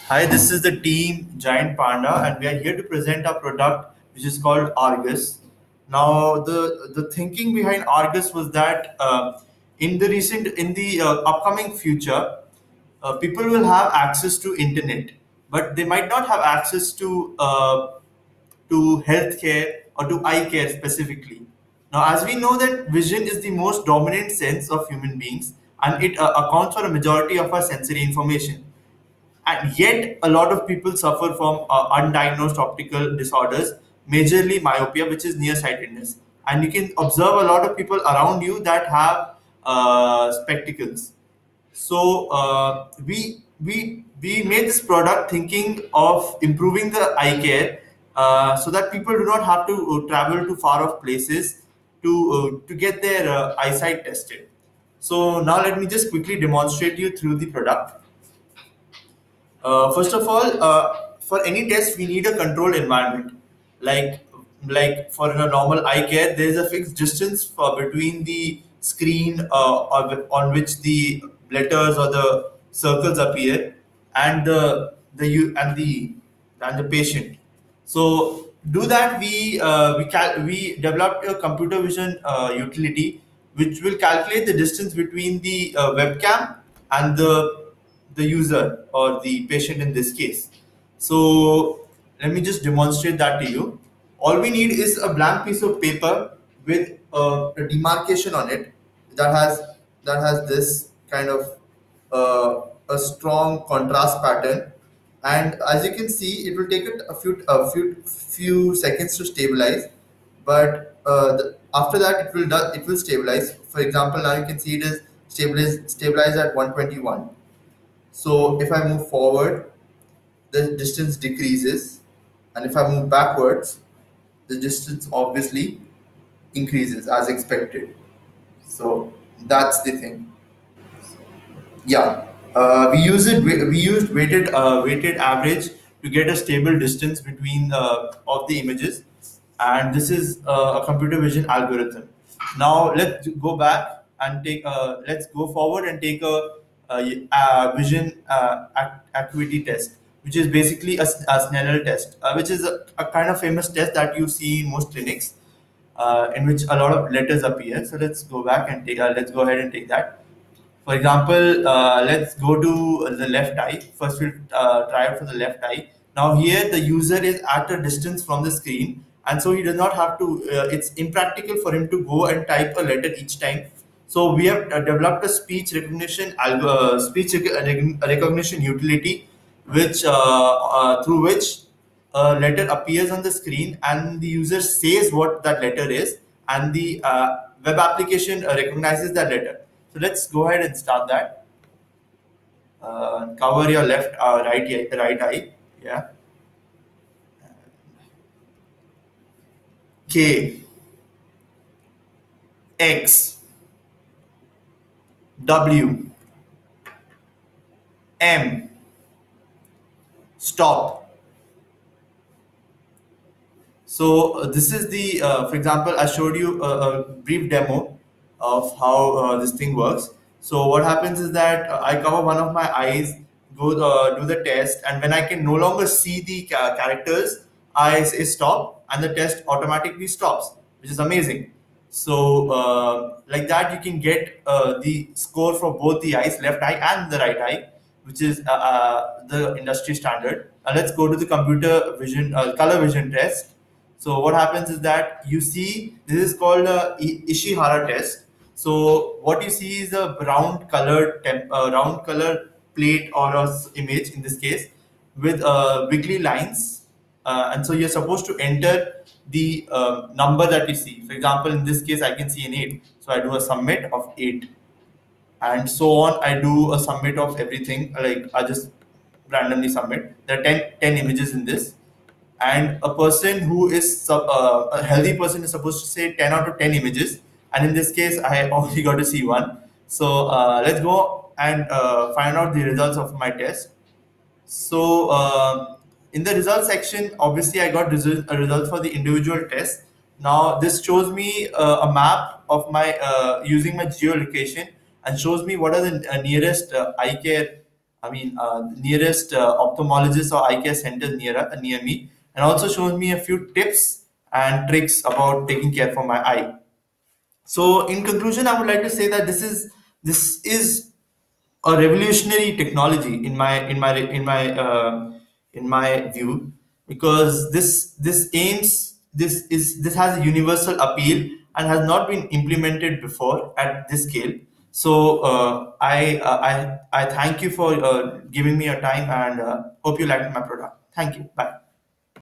Hi, this is the team Giant Panda, and we are here to present our product, which is called Argus. Now, the thinking behind Argus was that in the upcoming future, people will have access to internet, but they might not have access to healthcare or to eye care specifically. Now, as we know that vision is the most dominant sense of human beings, and it accounts for a majority of our sensory information, and yet a lot of people suffer from undiagnosed optical disorders, majorly myopia, which is nearsightedness. And you can observe a lot of people around you that have spectacles. So we made this product thinking of improving the eye care, so that people do not have to travel to far off places to get their eyesight tested. So now let me just quickly demonstrate you through the product. First of all, for any test, we need a controlled environment. Like like for a normal eye care, there is a fixed distance between the screen on which the letters or the circles appear, and the patient. So do that, we developed a computer vision utility which will calculate the distance between the webcam and the user or the patient in this case. So let me just demonstrate that to you. All we need is a blank piece of paper with a demarcation on it that has this kind of a strong contrast pattern, and as you can see, it will take it a few seconds to stabilize, but after that it will stabilize. For example, now you can see it is stabilized at 121. So if I move forward, the distance decreases, and if I move backwards, the distance obviously increases as expected. So that's the thing. Yeah, we used weighted average to get a stable distance between of the images, and this is a computer vision algorithm. Now let's go forward and take a vision acuity test, which is basically a Snellen test, which is a kind of famous test that you see in most clinics, in which a lot of letters appear. So let's go ahead and take that. For example, let's go to the left eye. First, we'll try it for the left eye. Now, here the user is at a distance from the screen, and so he does not have to. It's impractical for him to go and type a letter each time. So we have developed a recognition utility, which through which a letter appears on the screen, and the user says what that letter is, and the web application recognizes that letter. So let's go ahead and start that. Cover your right eye. Yeah. K, X, W, M. Stop. So this is the, for example, I showed you a brief demo of how this thing works. So what happens is that I cover one of my eyes, go do the test, and when I can no longer see the characters, I say stop, and the test automatically stops, which is amazing. So like that, you can get the score for both the eyes, left eye and the right eye, which is the industry standard. Let's go to the computer vision, color vision test. So what happens is that you see this is called a Ishihara test. So what you see is a round color plate or image in this case with wiggly lines, and so you're supposed to enter the number that you see. For example, in this case, I can see an 8, so I do a submit of 8, and so on. I do a submit of everything, like I just randomly submit. There are 10 images in this, and a person who is a healthy person is supposed to say 10 out of 10 images, and in this case I only got to see one. So let's go and find out the results of my test. So in the results section, obviously I got results for the individual test. Now this shows me a map of my using my geolocation, and shows me what are the nearest eye care nearest ophthalmologist or eye care center near me, and also shows me a few tips and tricks about taking care for my eye. So, in conclusion, I would like to say that this is a revolutionary technology in my view, because this has a universal appeal and has not been implemented before at this scale. So I thank you for giving me your time, and hope you liked my product. Thank you. Bye.